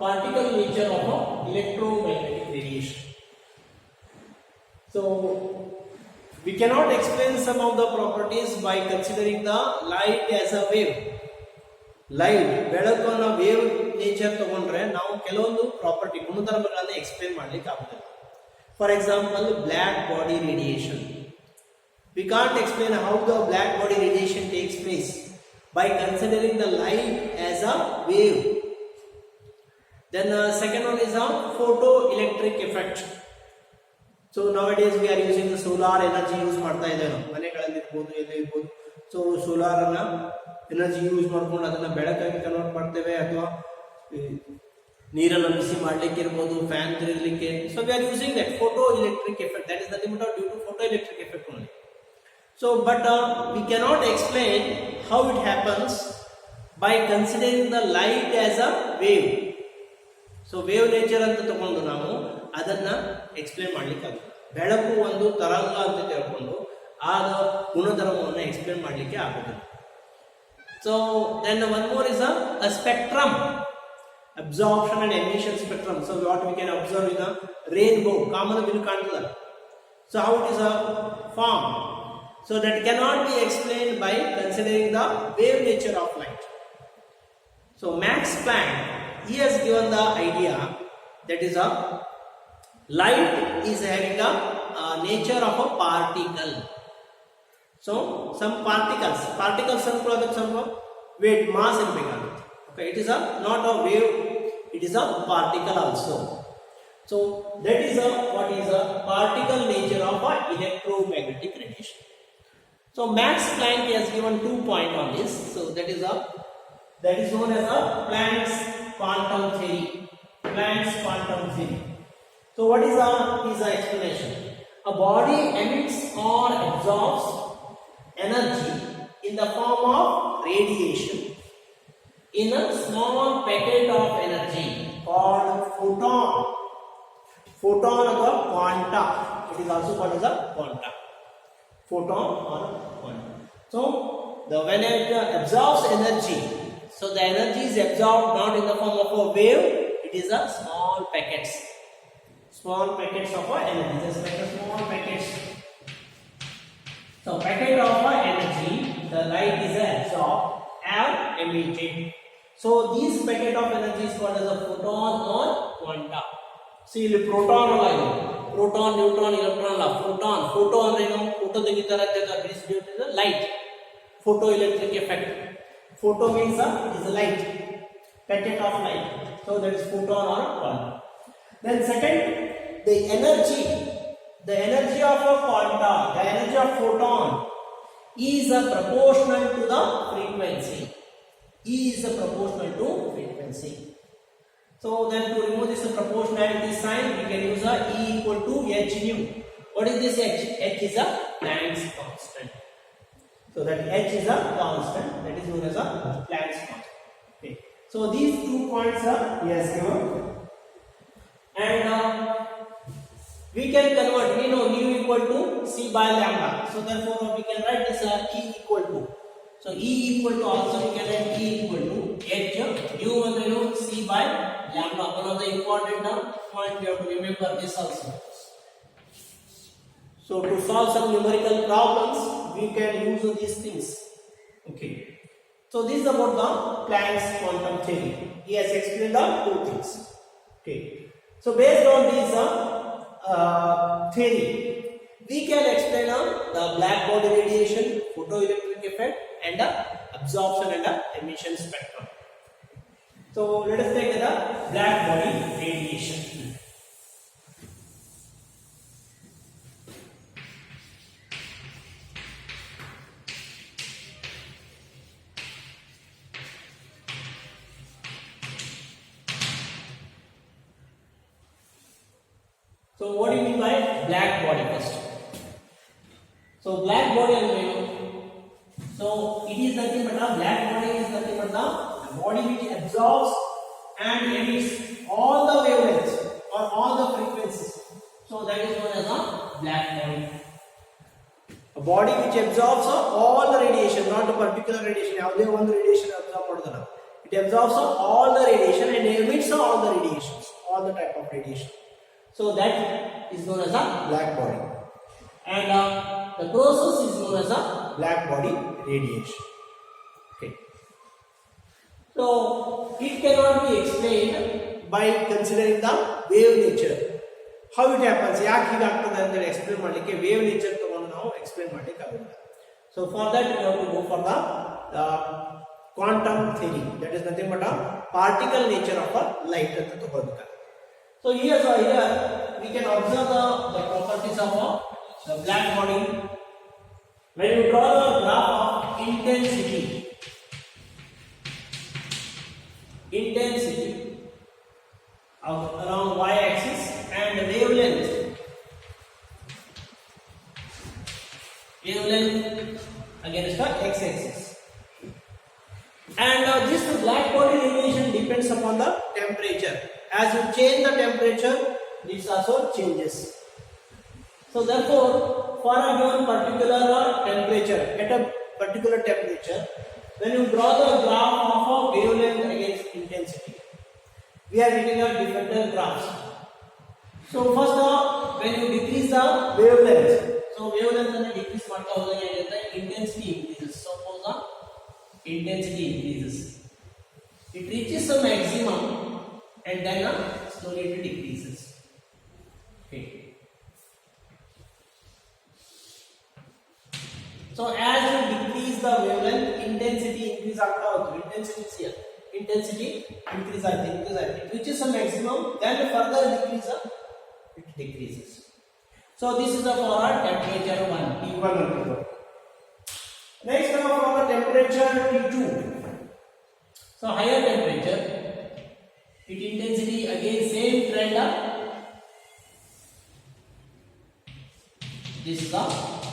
particle nature of electromagnetic radiation. So we cannot explain some of the properties by considering the light as a wave. Light ಬೆಳಕನ್ನ wave nature ತಗೊಂಡ್ರೆ ನಾವು ಕೆಲವೊಂದು property ಗುಣಧರ್ಮಗಳನ್ನ explain ಮಾಡ್ಲಿಕ್ಕೆ ಆಗುದಿಲ್ಲ. For example black body radiation. We can't explain how the black body radiation takes place by considering the light as a wave. Then second one is a photoelectric effect. So nowadays we are using the solar energy use ಮಾಡ್ತಾ ಇದ್ದೇವೆ ಮನೆಗಳಲ್ಲಿ ಇರಬಹುದು ಎಲ್ಲೇ ಇರಬಹುದು. So solar ಅನ್ನ energy use ಮಾಡ್ಕೊಂಡು ಅದನ್ನ ಬೆಳಕಾಗಿ ಕನ್ವರ್ಟ್ ಮಾಡ್ತೇವೆ ಅಥವಾ ನೀರನ್ನು ಬಿಸಿ ಮಾಡ್ಲಿಕ್ಕೆ ಇರಬಹುದು, ಫ್ಯಾನ್ ತಿರುಗಲಿಕ್ಕೆ. So we are using that photoelectric effect. That is nothing but due to photoelectric effect only. So but we cannot explain how it happens by considering the light as a wave. So wave nature ಅಂತ ತಗೊಂಡು ನಾವು ಅದನ್ನ explain ಮಾಡ್ಲಿಕ್ಕೆ ಆಗುತ್ತೆ. ಬೆಳಕು ಒಂದು ತರಂಗ ಅಂತ ತಿಳ್ಕೊಂಡು ಆದ ಗುಣಧರ್ಮವನ್ನು ಎಕ್ಸ್ಪ್ಲೇನ್ ಮಾಡ್ಲಿಕ್ಕೆ ಆಗುತ್ತದೆ. So then one more is a spectrum, absorption and emission spectrum. So what we can observe in a rainbow, ಕಾಮನಬಿಲ್ಲು ಕಾಣ್ತದ. So how it is a form. So that cannot be explained by considering the wave nature of light. So Max Planck, he has given the idea that is a light is having a nature of a particle. So some particles and some weight mass in bigger. Okay, it is a not a wave, it is a particle also. So that is a what is a particle nature of a electromagnetic radiation. So Max Planck has given 2 points on this. So that is known as a Planck's quantum theory. Planck's quantum theory. So what is his explanation? A body emits or absorbs energy in the form of radiation in a small packet of energy called photon. Photon or quanta. It is also called as a quanta. Photon or quantum. So when it absorbs energy, so the energy is absorbed not in the form of a wave, it is a small packets of energy. Just like a small packets. So packet of energy, the light is absorbed and emitted. So these packet of energy is called as a photon or quanta. See the proton line. Proton, neutron, electron, photo ಅಂದ್ರೆ ಏನು? Photo ತೆಗಿತಾರೆ ಅಂತ light. Photoelectric effect. Photo means it is a light, packet of light. So that is photon or quantum. Then second, the energy of a quanta, the energy of photon is proportional to the frequency. So then to remove this proportionality sign, we can use a E equal to h nu. What is this h? H is a Planck's constant. So that h is a constant, that is known as a Planck's constant. Okay. So these 2 points are he has given, and we can convert. We know mu equal to c by lambda. So therefore we can write this E equal to. So E equal to also we can write E equal to h mu ಅಂದ್ರೆ ಏನು? C by lambda. One of the important point we have to remember this also. So to solve some numerical problems, we can use these things. Okay. So this is about the Planck's quantum theory. He has explained the 2 things. Okay. So based on this theory, we can explain the black body radiation, photoelectric effect, and the absorption and the emission spectrum. So let us take the black body radiation. So what do you mean by black body first? So black body ಅಂದ್ರೆ so it is nothing but a black body is nothing but the body which absorbs and emits all the wavelengths or all the frequencies. So that is known as a black body. A body which absorbs all the radiation, not a particular radiation. ಯಾವುದೇ ಒಂದು radiation absorb ಮಾಡೋದಲ್ಲ. It absorbs all the radiation and emits all the radiations, all the type of radiation. So that is known as a black body. And the process is known as a black body radiation. Okay. So it cannot be explained by considering the wave nature. How it happens? ಯಾಕೆ ಹೀಗೆ ಆಗ್ತದೆ ಅಂತ ಹೇಳಿ explain ಮಾಡಲಿಕ್ಕೆ wave nature ತಗೊಂಡು ನಾವು explain ಮಾಡಲಿಕ್ಕೆ ಆಗೋದಿಲ್ಲ. So for that we have to go for the quantum theory. That is nothing but a particle nature of a light ಅಂತ ತಗೊಳ್ಬೇಕಾಗುತ್ತೆ. So here we can observe the properties of the black body. When you draw the graph of intensity along y-axis and wavelength against the x-axis, and this black body radiation depends upon the temperature. As you change the temperature, this also changes. So therefore, for a given particular temperature, at a particular temperature, when you draw the graph of a wavelength against intensity, we are getting a different graphs. So first when you decrease the wavelength, so wavelength and decrease ಮಾಡ್ತಾ ಹೋದಾಗ ಏನಾಗುತ್ತೆ, intensity increases. Suppose the intensity increases, it reaches a maximum and then slowly it decreases. Okay. So as you decrease the wavelength, intensity increase ಆಗ್ತಾ ಹೋಗುತ್ತೆ. Intensity is here. Intensity increase it reaches a maximum, then further decrease it decreases. So this is for our temperature 1, T1 and T2. Next for the temperature T2. So higher temperature, its intensity again same trend. This is the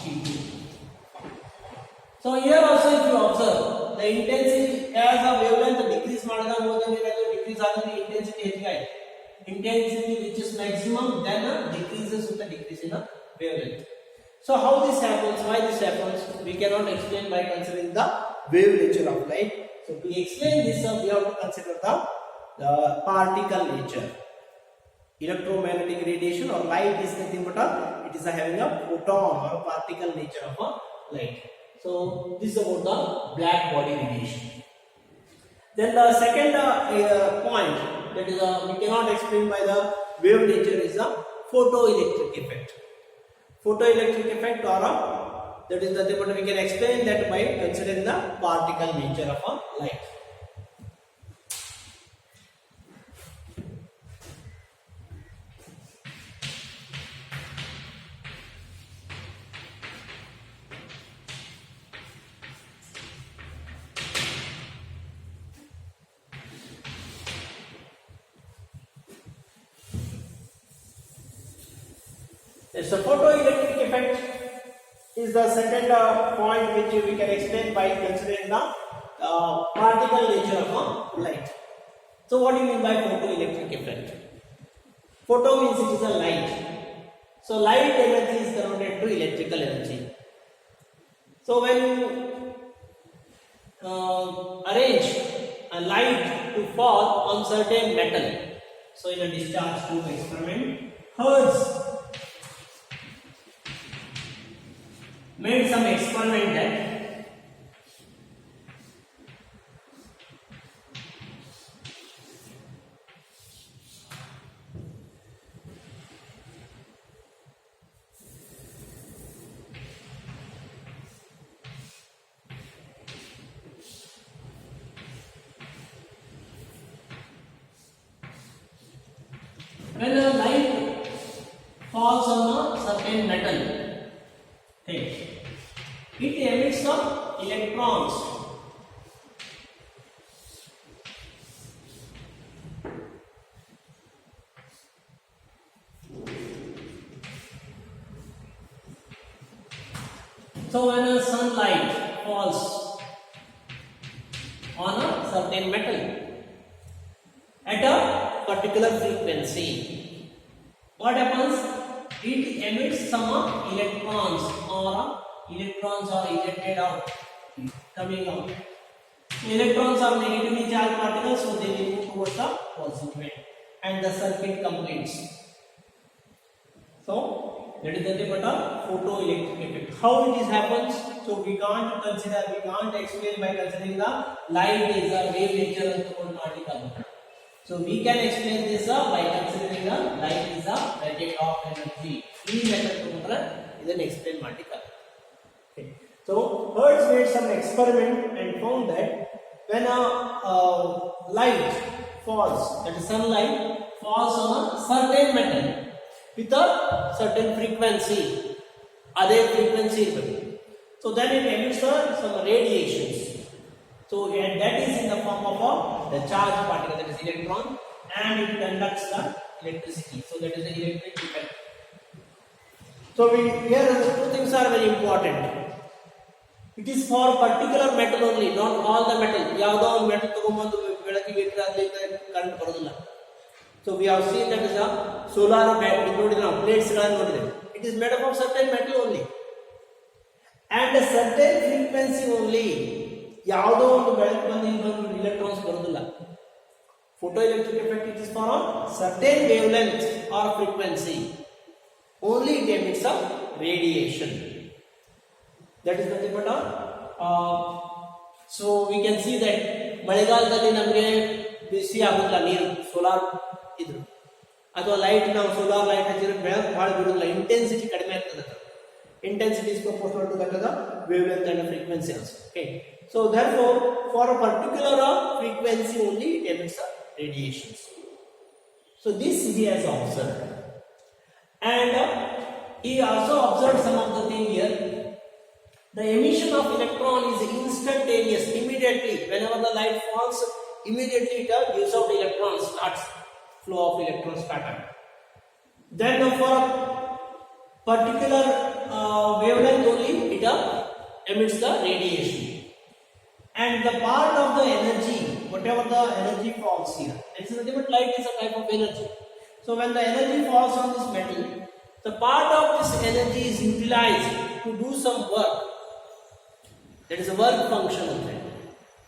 T2. So here also if you observe, the intensity as a wavelength decrease ಮಾಡಿದಾಗ ಹೋದಂಗೆ decrease ಆಗುತ್ತೆ, intensity ಹೆಚ್ಚಾಗುತ್ತೆ. Intensity reaches maximum, then decreases with the decrease in the wavelength. So how this happens? Why this happens? We cannot explain by considering the wave nature of light. So to explain this, we have to consider the particle nature. Electromagnetic radiation or light is nothing but it is having a photon or a particle nature of a light. So this is about the black body radiation. Then the second point that is we cannot explain by the wave nature is the photoelectric effect. Photoelectric effect or that is nothing but we can explain that by considering the particle nature of a light. It's the photoelectric effect is the second point which we can explain by considering the particle nature of a light. So what do you mean by photoelectric effect? Photo means it is a light. So light energy is converted to electrical energy. So when you arrange a light to fall on certain metal, so in a discharge tube experiment, Hertz made some experiment that when a light falls on a certain metal thing, it emits some electrons. So when a sunlight falls on a certain metal at a particular frequency, what happens? It emits some electrons or electrons are ejected out, coming out. Electrons are negatively charged particles, so they will move towards the positive end, and the circuit completes. So that is nothing but a photoelectric effect. How it is happens? So we can't explain by considering the light is a wave nature of the particle. So we can explain this by considering the light is a packet of energy. This method is an explain particle. Okay. So Hertz made some experiment and found that when a light falls, that is sunlight falls on a certain metal with a certain frequency, other frequency, so then it emits some radiations. So and that is in the form of the charged particle, that is electron, and it conducts the electricity. So that is the electric effect. So here the two things are very important. It is for particular metal only, not all the metal. Yavado one metal ತಗೊಂಡು ಬೆಳಕಿಗೆ ಇಟ್ಟರೆ ಅದರಿಂದ current ಬರೋದಿಲ್ಲ. So we have seen that is a solar plates ಗಳನ್ನು it is made up of certain metal only and a certain frequency only. ಯಾವುದೋ ಒಂದು ಬೆಳಕು ಬಂದು electrons ಬರೋದಿಲ್ಲ. Photoelectric effect, it is for a certain wavelength or frequency. Only it emits a radiation. That is nothing but so we can see that ಮಳೆಗಾಲದಲ್ಲಿ ನಮಗೆ ಬಿಸಿ ಆಗುತ್ತಿಲ್ಲ ನೀರು solar ಇದ್ರು ಅಥವಾ ಲೈಟ್ ನಾವು ಸೋಲಾರ್ ಲೈಟ್ ಹಚ್ಚಿದ್ರೆ ಬೆಳಕು ಬಹಳ ಬಿಡುವುದಿಲ್ಲ, ಇಂಟೆನ್ಸಿಟಿ ಕಡಿಮೆ ಆಗ್ತದೆ. Intensity is proportional to that of the wavelength and the frequency also. Okay. So therefore, for a particular frequency only it emits radiations. So this he has observed, and he also observed some of the thing here. The emission of electron is instantaneous. Immediately, whenever the light falls, immediately it gives out electrons, starts flow of electrons pattern. Then for a particular wavelength only it emits the radiation, and the part of the energy, whatever the energy falls here, it's nothing but light is a type of energy. So when the energy falls on this metal, the part of this energy is utilized to do some work. That is a work function of it.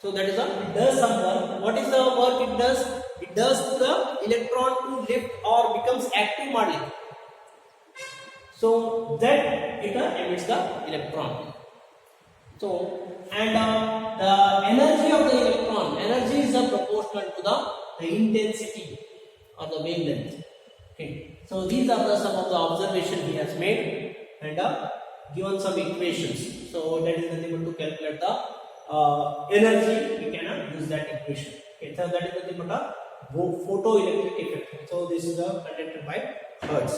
So that is it does some work. What is the work it does? It does the electron to lift or becomes active model. So that it emits the electron. So and the energy of the electron, energy is proportional to the intensity or the wavelength. Okay. So these are some of the observations he has made and given some equations. So that is nothing but to calculate the energy. We cannot use that equation. Okay. So that is nothing but a photoelectric effect. So this is conducted by Hertz.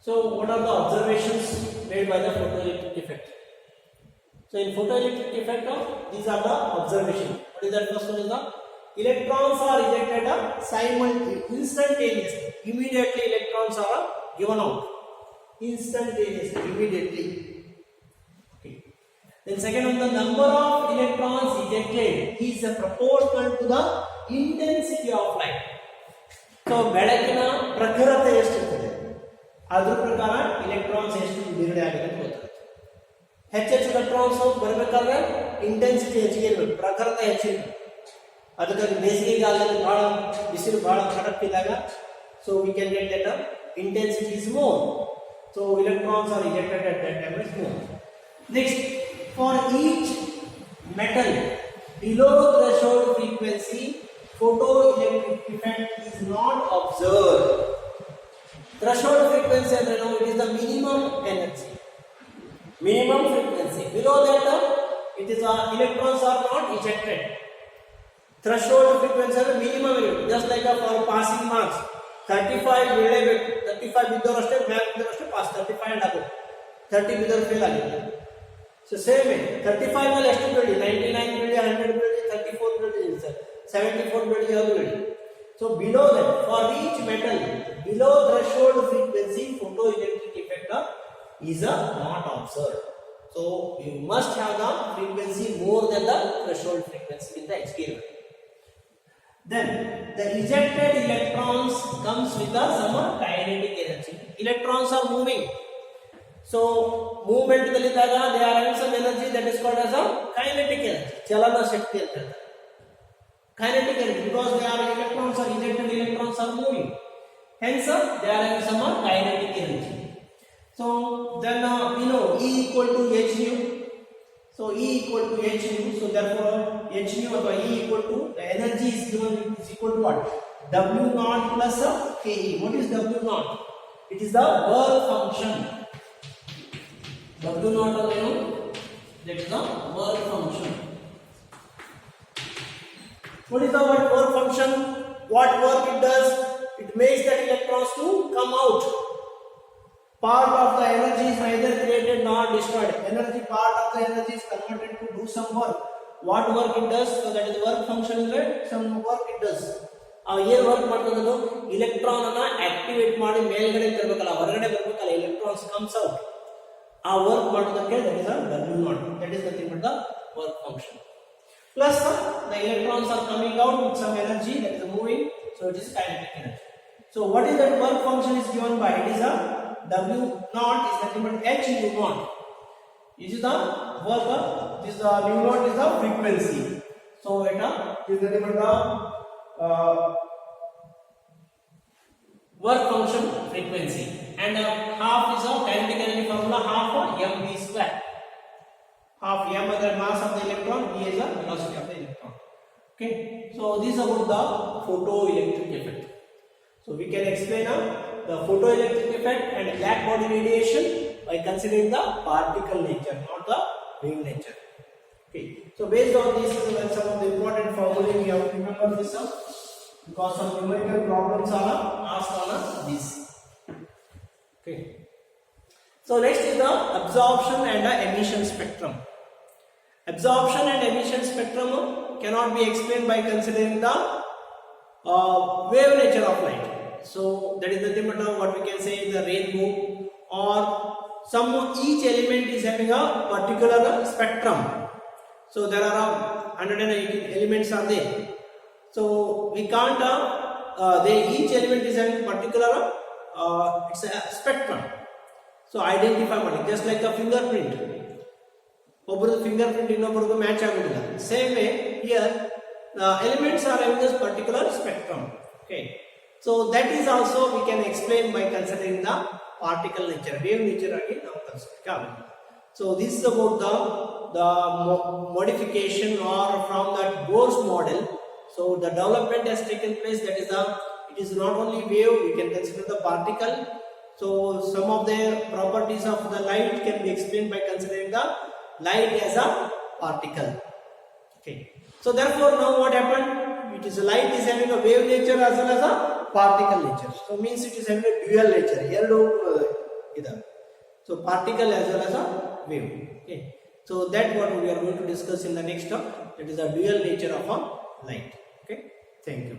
So what are the observations made by the photoelectric effect? So in photoelectric effect, these are the observations. What is that? First one is the electrons are ejected instantaneously. Immediately electrons are given out. Instantaneously, immediately. Okay. Then second one, the number of electrons ejected is proportional to the intensity of light. So ಬೆಳಕಿನ ಪ್ರಖರತೆ ಎಷ್ಟಿರ್ತದೆ ಅದರ ಪ್ರಕಾರ electrons ಎಷ್ಟು ಬಿಡುಗಡೆ ಆಗಿದೆ ಅಂತ ಗೊತ್ತಾಗುತ್ತೆ. ಹೆಚ್ಚೆಚ್ಚು ಎಲೆಕ್ಟ್ರಾನ್ಸ್ ಬರಬೇಕಾದ್ರೆ ಇಂಟೆನ್ಸಿಟಿ ಹೆಚ್ಚಿಗೆ ಇರಬೇಕು, ಪ್ರಖರತೆ ಹೆಚ್ಚಿಗೆ. ಅದಕ್ಕಾಗಿ ಬೇಸಿಗೆಗಾಲದಲ್ಲಿ ಬಹಳ ಬಿಸಿಲು ಬಹಳ ಕಡಕ್ ಇದ್ದಾಗ so we can get that intensity is more. So electrons R ejected at that time is more. Next, for each metal below threshold frequency, photoelectric effect is not observed. Threshold frequency ಅಂದ್ರೆ ನಾವು it is the minimum energy, minimum frequency. Below that it is electrons are not ejected. Threshold frequency ಅಂದ್ರೆ minimum ಇರುತ್ತೆ. Just like for passing marks 35 ವೇಳೆಬೇಕು, 35 ಬಿದ್ದವರು ಅಷ್ಟೇ math ಬಿದ್ದವರು ಅಷ್ಟೇ pass, 35 and above. 30 ಬಿದ್ದವರು fail ಆಗುತ್ತೆ. So same 35 ಮೇಲೆ ಎಷ್ಟು ಬಿಡಿ, 99 ಬಿಡಿ, 100 ಬಿಡಿ, 34 ಬಿಡಿ, 74 ಬಿಡಿ, ಯಾವುದು ಬಿಡಿ. So below that, for each metal below threshold frequency, photoelectric effect is not observed. So you must have the frequency more than the threshold frequency in the experiment. Then the ejected electrons comes with some kinetic energy. Electrons are moving. So movement ದಲ್ಲಿದ್ದಾಗ they are having some energy that is called as a kinetic energy, chalana shakti ಅಂತ ಹೇಳ್ತಾರೆ. Kinetic energy, because they are electrons are ejected, electrons are moving, hence they are having some kinetic energy. So then we know E equal to h nu. So E equal to h nu, so therefore h nu or E equal to the energy is given is equal to what? W naught plus Ke. What is W naught? It is the work function. W naught alone, that is the work function. What is the work function? What work it does? It makes the electrons to come out. Part of the energy is neither created nor destroyed. Energy, part of the energy is converted to do some work. What work it does? So that is the work function is right. Some work it does. ಏನು work ಮಾಡ್ತದದು electron ಅನ್ನ activate ಮಾಡಿ ಮೇಲ್ಗಡೆ ತರಬೇಕಲ್ಲ, ಹೊರಗಡೆ ಬರಬೇಕಲ್ಲ, electrons comes out. ಆ work ಮಾಡೋದಕ್ಕೆ that is a W naught. That is nothing but the work function. Plus the electrons are coming out with some energy that is moving, so it is kinetic energy. So what is that work function is given by? It is a W naught is nothing but h nu naught. This is the work. This the nu naught is the frequency. So it is nothing but the work function frequency, and half is a kinetic energy formula, half mv square. Half m is the mass of the electron, v is the velocity of the electron. Okay, so this is about the photoelectric effect. So we can explain the photoelectric effect and black body radiation by considering the particle nature, not the wave nature. Okay, so based on this, some of the important formulae we have to remember this because some numerical problems are asked on this. Okay, so next is the absorption and the emission spectrum. Absorption and emission spectrum cannot be explained by considering the wave nature of light. So that is nothing but what we can say is the rainbow, or each element is having a particular spectrum. So there are 180 elements are there. So we can't each element is having particular it's a spectrum. So identify one, just like a fingerprint. ಒಬ್ಬರದು fingerprint ಇನ್ನೊಬ್ಬರದು match ಆಗೋದಿಲ್ಲ. Same way here the elements are having this particular spectrum. Okay, so that is also we can explain by considering the particle nature, wave nature ಆಗಿ ನಾವು ಕಲಿಸಬೇಕಾಗುತ್ತೆ. So this is about the modification or from that Bohr's model. So the development has taken place, that is it is not only wave, we can consider the particle. So some of the properties of the light can be explained by considering the light as a particle. Okay, so therefore now what happened, it is light is having a wave nature as well as a particle nature. So means it is having a dual nature. Eradu idave. So particle as well as a wave. Okay, so that what we are going to discuss in the next talk, that is the dual nature of a light. Okay, thank you.